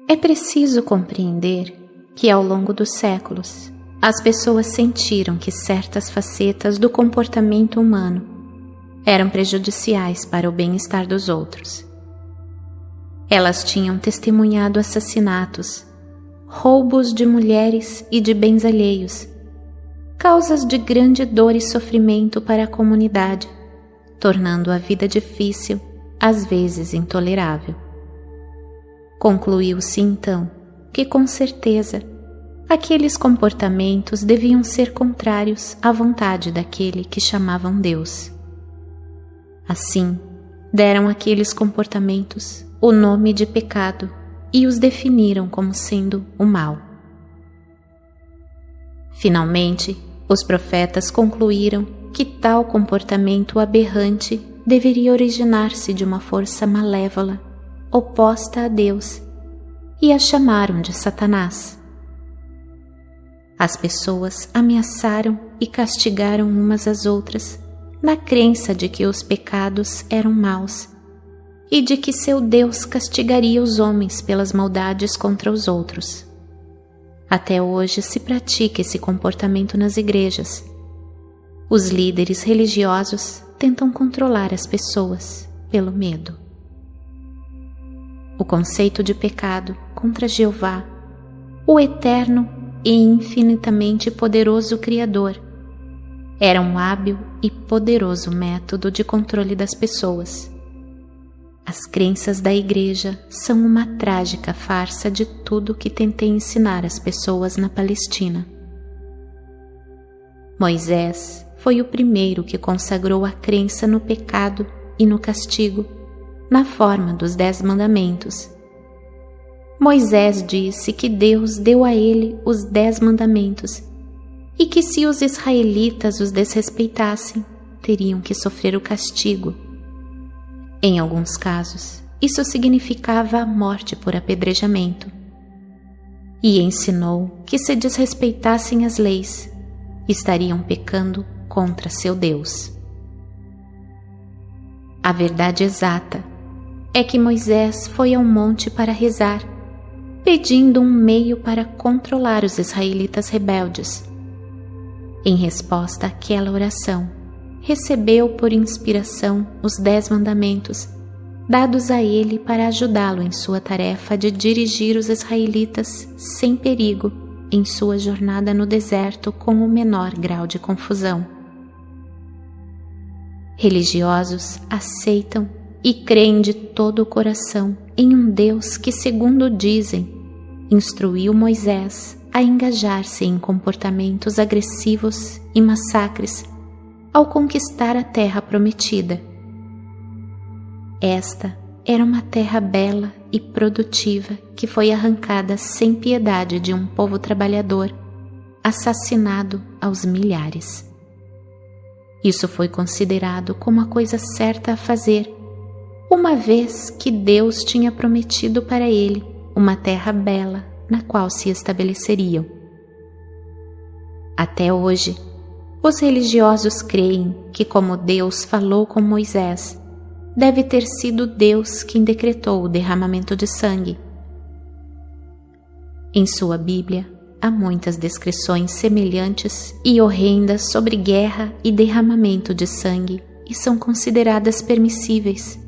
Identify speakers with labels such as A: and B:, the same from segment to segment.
A: É preciso compreender que, ao longo dos séculos, as pessoas sentiram que certas facetas do comportamento humano eram prejudiciais para o bem-estar dos outros. Elas tinham testemunhado assassinatos, roubos de mulheres e de bens alheios, causas de grande dor e sofrimento para a comunidade, tornando a vida difícil, às vezes intolerável. Concluiu-se então que, com certeza, aqueles comportamentos deviam ser contrários à vontade daquele que chamavam Deus. Assim, deram àqueles comportamentos o nome de pecado e os definiram como sendo o mal. Finalmente, os profetas concluíram que tal comportamento aberrante deveria originar-se de uma força malévola, oposta a Deus, e a chamaram de Satanás. As pessoas ameaçaram e castigaram umas às outras, na crença de que os pecados eram maus e de que seu Deus castigaria os homens pelas maldades contra os outros. Até hoje se pratica esse comportamento nas igrejas. Os líderes religiosos tentam controlar as pessoas pelo medo. O conceito de pecado contra Jeová, o eterno e infinitamente poderoso Criador, era um hábil e poderoso método de controle das pessoas. As crenças da Igreja são uma trágica farsa de tudo que tentei ensinar às pessoas na Palestina. Moisés foi o primeiro que consagrou a crença no pecado e no castigo, na forma dos 10 mandamentos. Moisés disse que Deus deu a ele os 10 mandamentos e que, se os israelitas os desrespeitassem, teriam que sofrer o castigo. Em alguns casos, isso significava a morte por apedrejamento. E ensinou que, se desrespeitassem as leis, estariam pecando contra seu Deus. A verdade exata é que Moisés foi ao monte para rezar, pedindo um meio para controlar os israelitas rebeldes. Em resposta àquela oração, recebeu por inspiração os 10 mandamentos, dados a ele para ajudá-lo em sua tarefa de dirigir os israelitas sem perigo em sua jornada no deserto com o menor grau de confusão. Religiosos aceitam e creem de todo o coração em um Deus que, segundo dizem, instruiu Moisés a engajar-se em comportamentos agressivos e massacres ao conquistar a terra prometida. Esta era uma terra bela e produtiva que foi arrancada sem piedade de um povo trabalhador, assassinado aos milhares. Isso foi considerado como a coisa certa a fazer, uma vez que Deus tinha prometido para ele uma terra bela na qual se estabeleceriam. Até hoje, os religiosos creem que, como Deus falou com Moisés, deve ter sido Deus quem decretou o derramamento de sangue. Em sua Bíblia, há muitas descrições semelhantes e horrendas sobre guerra e derramamento de sangue e são consideradas permissíveis,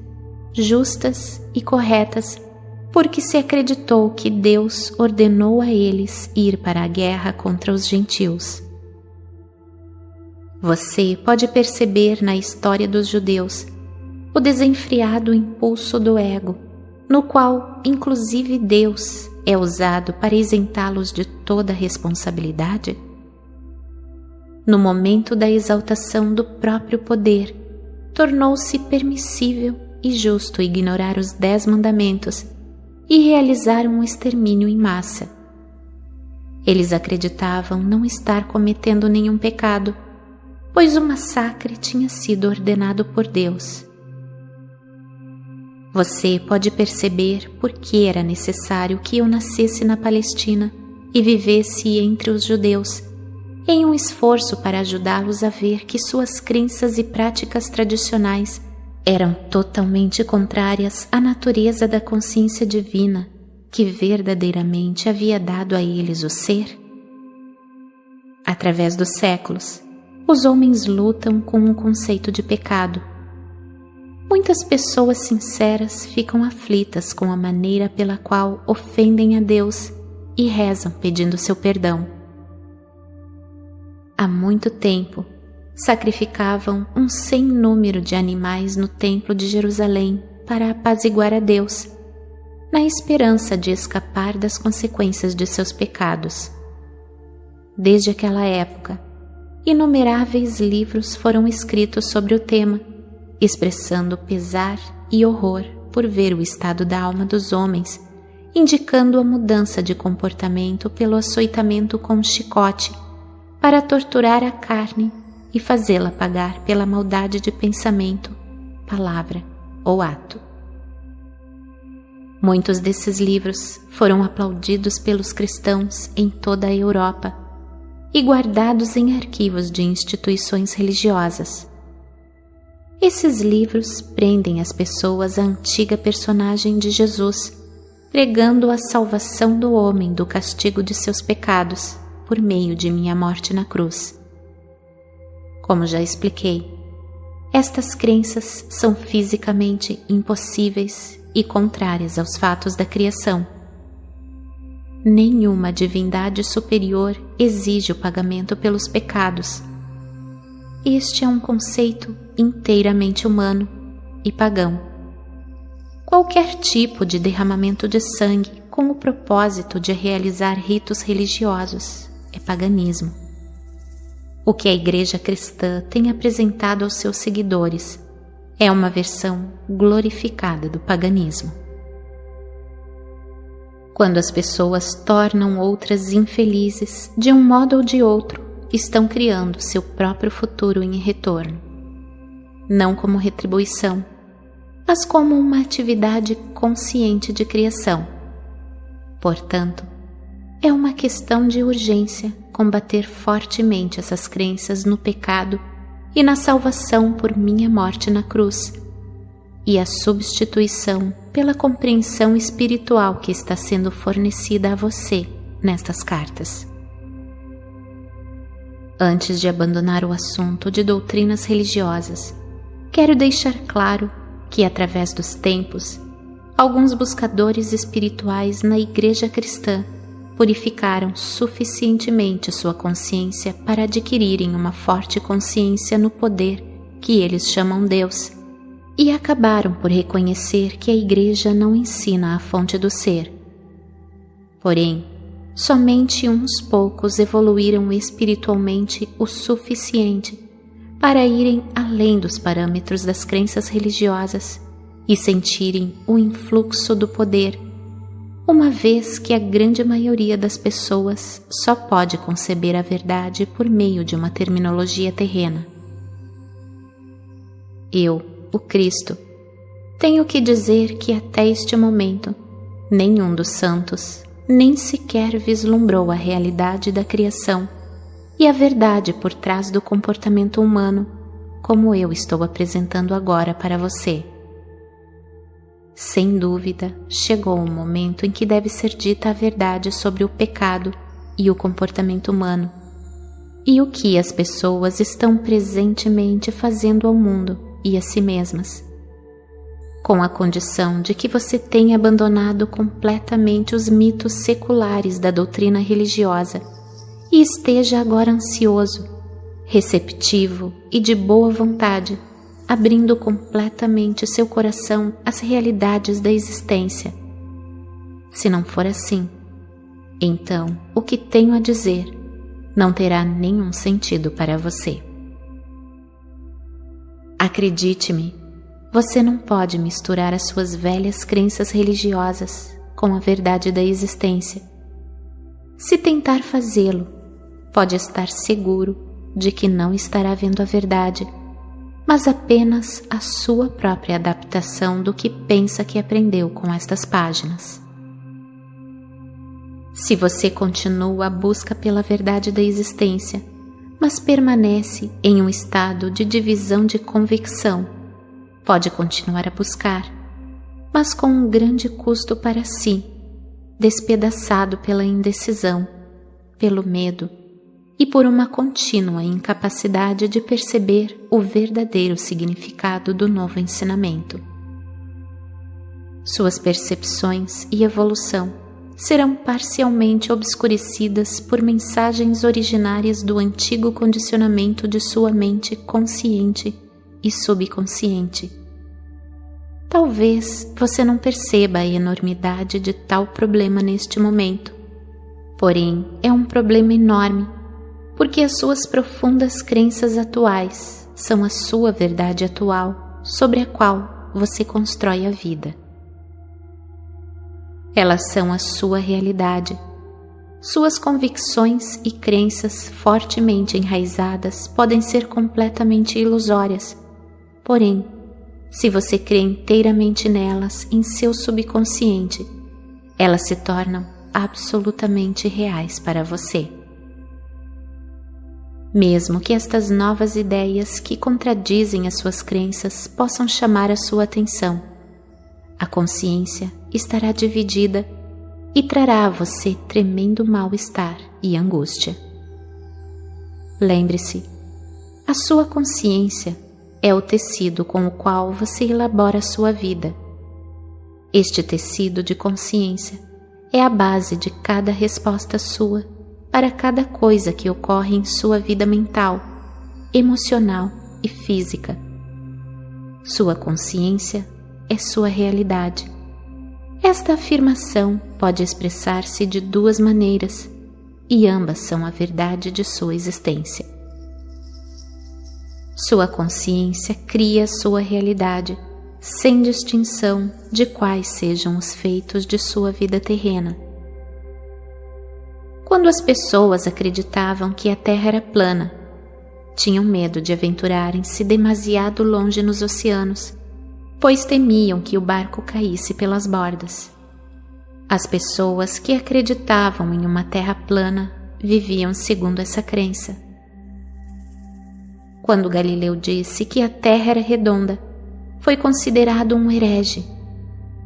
A: justas e corretas, porque se acreditou que Deus ordenou a eles ir para a guerra contra os gentios. Você pode perceber na história dos judeus o desenfreado impulso do ego, no qual, inclusive, Deus é usado para isentá-los de toda responsabilidade? No momento da exaltação do próprio poder, tornou-se permissível e justo ignorar os 10 mandamentos e realizar um extermínio em massa. Eles acreditavam não estar cometendo nenhum pecado, pois o massacre tinha sido ordenado por Deus. Você pode perceber por que era necessário que eu nascesse na Palestina e vivesse entre os judeus, em um esforço para ajudá-los a ver que suas crenças e práticas tradicionais eram totalmente contrárias à natureza da consciência divina que verdadeiramente havia dado a eles o ser? Através dos séculos, os homens lutam com o conceito de pecado. Muitas pessoas sinceras ficam aflitas com a maneira pela qual ofendem a Deus e rezam pedindo seu perdão. Há muito tempo, sacrificavam um sem número de animais no templo de Jerusalém para apaziguar a Deus, na esperança de escapar das consequências de seus pecados. Desde aquela época, inumeráveis livros foram escritos sobre o tema, expressando pesar e horror por ver o estado da alma dos homens, indicando a mudança de comportamento pelo açoitamento com um chicote, para torturar a carne e fazê-la pagar pela maldade de pensamento, palavra ou ato. Muitos desses livros foram aplaudidos pelos cristãos em toda a Europa e guardados em arquivos de instituições religiosas. Esses livros prendem as pessoas à antiga personagem de Jesus, pregando a salvação do homem do castigo de seus pecados por meio de minha morte na cruz. Como já expliquei, estas crenças são fisicamente impossíveis e contrárias aos fatos da criação. Nenhuma divindade superior exige o pagamento pelos pecados. Este é um conceito inteiramente humano e pagão. Qualquer tipo de derramamento de sangue com o propósito de realizar ritos religiosos é paganismo. O que a Igreja cristã tem apresentado aos seus seguidores é uma versão glorificada do paganismo. Quando as pessoas tornam outras infelizes, de um modo ou de outro, estão criando seu próprio futuro em retorno. Não como retribuição, mas como uma atividade consciente de criação. Portanto, é uma questão de urgência combater fortemente essas crenças no pecado e na salvação por minha morte na cruz, e a substituição pela compreensão espiritual que está sendo fornecida a você nestas cartas. Antes de abandonar o assunto de doutrinas religiosas, quero deixar claro que, através dos tempos, alguns buscadores espirituais na Igreja cristã purificaram suficientemente sua consciência para adquirirem uma forte consciência no poder que eles chamam Deus, e acabaram por reconhecer que a Igreja não ensina a fonte do ser. Porém, somente uns poucos evoluíram espiritualmente o suficiente para irem além dos parâmetros das crenças religiosas e sentirem o influxo do poder, uma vez que a grande maioria das pessoas só pode conceber a verdade por meio de uma terminologia terrena. Eu, o Cristo, tenho que dizer que até este momento, nenhum dos santos nem sequer vislumbrou a realidade da criação e a verdade por trás do comportamento humano, como eu estou apresentando agora para você. Sem dúvida, chegou o momento em que deve ser dita a verdade sobre o pecado e o comportamento humano, e o que as pessoas estão presentemente fazendo ao mundo e a si mesmas, com a condição de que você tenha abandonado completamente os mitos seculares da doutrina religiosa e esteja agora ansioso, receptivo e de boa vontade, abrindo completamente seu coração às realidades da existência. Se não for assim, então o que tenho a dizer não terá nenhum sentido para você. Acredite-me, você não pode misturar as suas velhas crenças religiosas com a verdade da existência. Se tentar fazê-lo, pode estar seguro de que não estará vendo a verdade, mas apenas a sua própria adaptação do que pensa que aprendeu com estas páginas. Se você continua a busca pela verdade da existência, mas permanece em um estado de divisão de convicção, pode continuar a buscar, mas com um grande custo para si, despedaçado pela indecisão, pelo medo e por uma contínua incapacidade de perceber o verdadeiro significado do novo ensinamento. Suas percepções e evolução serão parcialmente obscurecidas por mensagens originárias do antigo condicionamento de sua mente consciente e subconsciente. Talvez você não perceba a enormidade de tal problema neste momento, porém é um problema enorme, porque as suas profundas crenças atuais são a sua verdade atual sobre a qual você constrói a vida. Elas são a sua realidade. Suas convicções e crenças fortemente enraizadas podem ser completamente ilusórias, porém, se você crê inteiramente nelas em seu subconsciente, elas se tornam absolutamente reais para você. Mesmo que estas novas ideias que contradizem as suas crenças possam chamar a sua atenção, a consciência estará dividida e trará a você tremendo mal-estar e angústia. Lembre-se, a sua consciência é o tecido com o qual você elabora a sua vida. Este tecido de consciência é a base de cada resposta sua para cada coisa que ocorre em sua vida mental, emocional e física. Sua consciência é sua realidade. Esta afirmação pode expressar-se de duas maneiras, e ambas são a verdade de sua existência. Sua consciência cria sua realidade, sem distinção de quais sejam os feitos de sua vida terrena. Quando as pessoas acreditavam que a Terra era plana, tinham medo de aventurarem-se demasiado longe nos oceanos, pois temiam que o barco caísse pelas bordas. As pessoas que acreditavam em uma terra plana viviam segundo essa crença. Quando Galileu disse que a Terra era redonda, foi considerado um herege.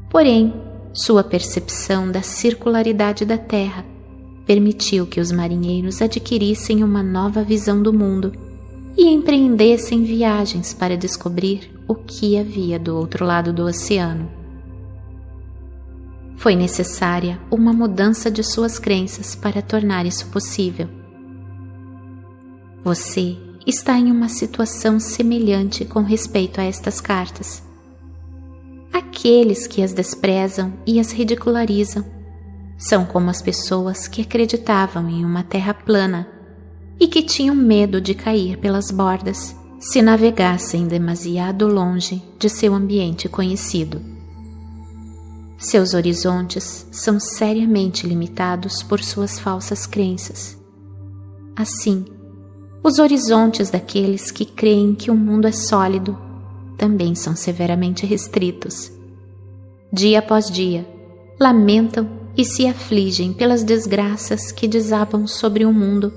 A: Porém, sua percepção da circularidade da Terra permitiu que os marinheiros adquirissem uma nova visão do mundo e empreendessem viagens para descobrir o que havia do outro lado do oceano. Foi necessária uma mudança de suas crenças para tornar isso possível. Você está em uma situação semelhante com respeito a estas cartas. Aqueles que as desprezam e as ridicularizam são como as pessoas que acreditavam em uma terra plana e que tinham medo de cair pelas bordas se navegassem demasiado longe de seu ambiente conhecido. Seus horizontes são seriamente limitados por suas falsas crenças. Assim, os horizontes daqueles que creem que o mundo é sólido também são severamente restritos. Dia após dia, lamentam e se afligem pelas desgraças que desabam sobre o mundo,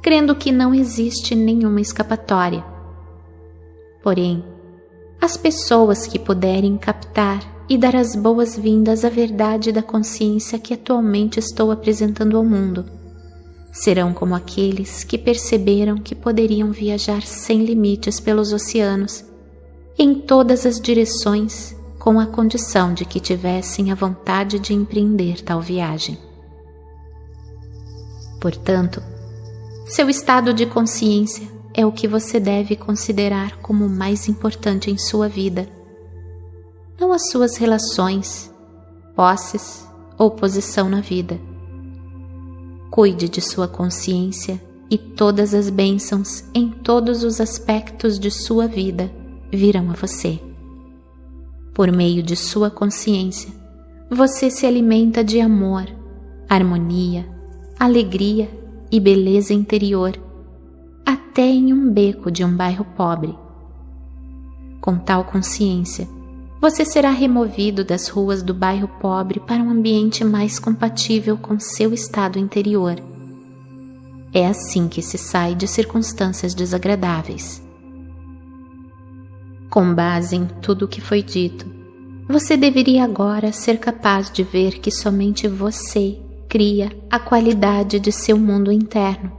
A: crendo que não existe nenhuma escapatória. Porém, as pessoas que puderem captar e dar as boas-vindas à verdade da consciência que atualmente estou apresentando ao mundo serão como aqueles que perceberam que poderiam viajar sem limites pelos oceanos, em todas as direções, com a condição de que tivessem a vontade de empreender tal viagem. Portanto, seu estado de consciência é o que você deve considerar como o mais importante em sua vida, não as suas relações, posses ou posição na vida. Cuide de sua consciência e todas as bênçãos em todos os aspectos de sua vida virão a você. Por meio de sua consciência, você se alimenta de amor, harmonia, alegria e beleza interior, até em um beco de um bairro pobre. Com tal consciência, você será removido das ruas do bairro pobre para um ambiente mais compatível com seu estado interior. É assim que se sai de circunstâncias desagradáveis. Com base em tudo o que foi dito, Você deveria agora ser capaz de ver que somente você cria a qualidade de seu mundo interno.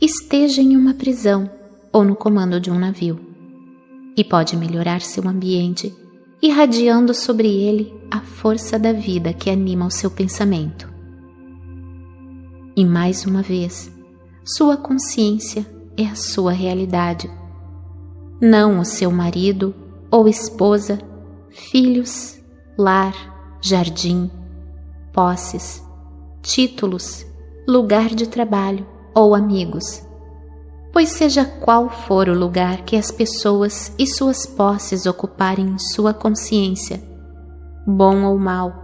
A: Esteja em uma prisão ou no comando de um navio, e pode melhorar seu ambiente, irradiando sobre ele a força da vida que anima o seu pensamento. E mais uma vez, sua consciência é a sua realidade, não o seu marido ou esposa, filhos, lar, jardim, posses, títulos, lugar de trabalho ou amigos. Pois seja qual for o lugar que as pessoas e suas posses ocuparem em sua consciência, bom ou mau,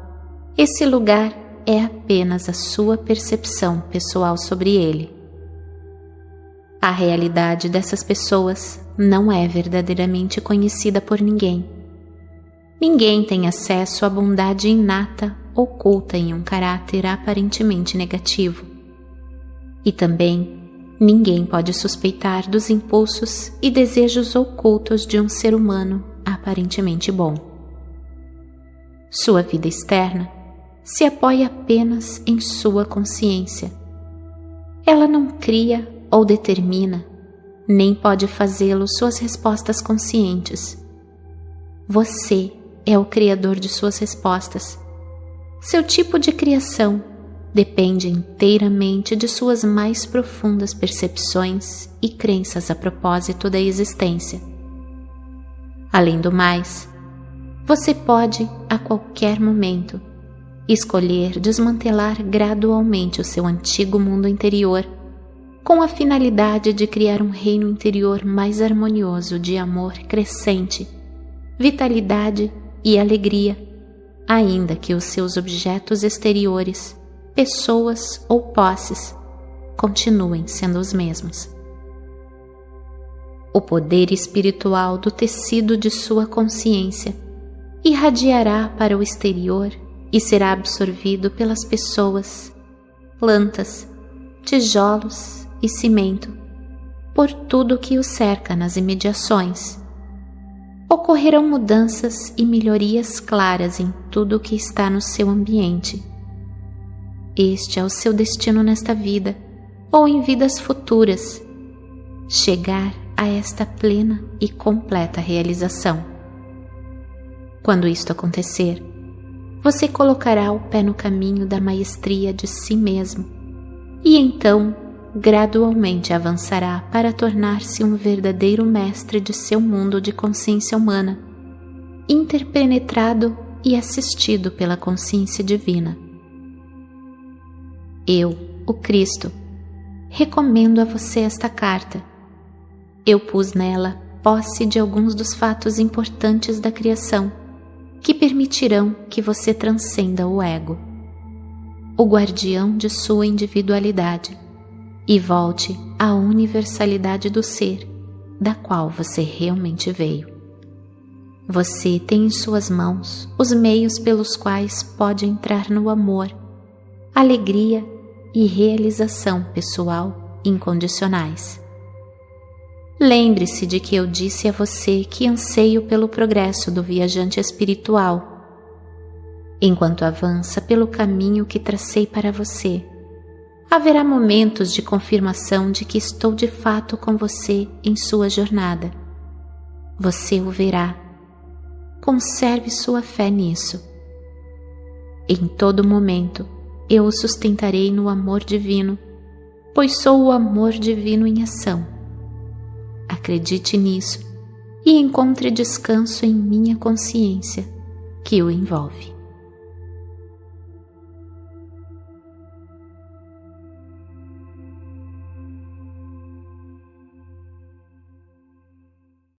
A: esse lugar é apenas a sua percepção pessoal sobre ele. A realidade dessas pessoas não é verdadeiramente conhecida por ninguém. Ninguém tem acesso à bondade inata oculta em um caráter aparentemente negativo. E também ninguém pode suspeitar dos impulsos e desejos ocultos de um ser humano aparentemente bom. Sua vida externa se apoia apenas em sua consciência. Ela não cria ou determina, nem pode fazê-lo suas respostas conscientes. Você é o criador de suas respostas. Seu tipo de criação depende inteiramente de suas mais profundas percepções e crenças a propósito da existência. Além do mais, você pode, a qualquer momento, escolher desmantelar gradualmente o seu antigo mundo interior, com a finalidade de criar um reino interior mais harmonioso de amor crescente, vitalidade e alegria, ainda que os seus objetos exteriores, pessoas ou posses, continuem sendo os mesmos. O poder espiritual do tecido de sua consciência irradiará para o exterior e será absorvido pelas pessoas, plantas, tijolos e cimento, por tudo que o cerca nas imediações. Ocorrerão mudanças e melhorias claras em tudo o que está no seu ambiente. Este é o seu destino nesta vida ou em vidas futuras, chegar a esta plena e completa realização. Quando isto acontecer, você colocará o pé no caminho da maestria de si mesmo e então gradualmente avançará para tornar-se um verdadeiro mestre de seu mundo de consciência humana, interpenetrado e assistido pela consciência divina. Eu, o Cristo, recomendo a você esta carta. Eu pus nela posse de alguns dos fatos importantes da criação que permitirão que você transcenda o ego, o guardião de sua individualidade, e volte à universalidade do ser, da qual você realmente veio. Você tem em suas mãos os meios pelos quais pode entrar no amor, alegria e realização pessoal incondicionais. Lembre-se de que eu disse a você que anseio pelo progresso do viajante espiritual. Enquanto avança pelo caminho que tracei para você, haverá momentos de confirmação de que estou de fato com você em sua jornada. Você o verá. Conserve sua fé nisso. Em todo momento, eu o sustentarei no amor divino, pois sou o amor divino em ação. Acredite nisso e encontre descanso em minha consciência, que o envolve.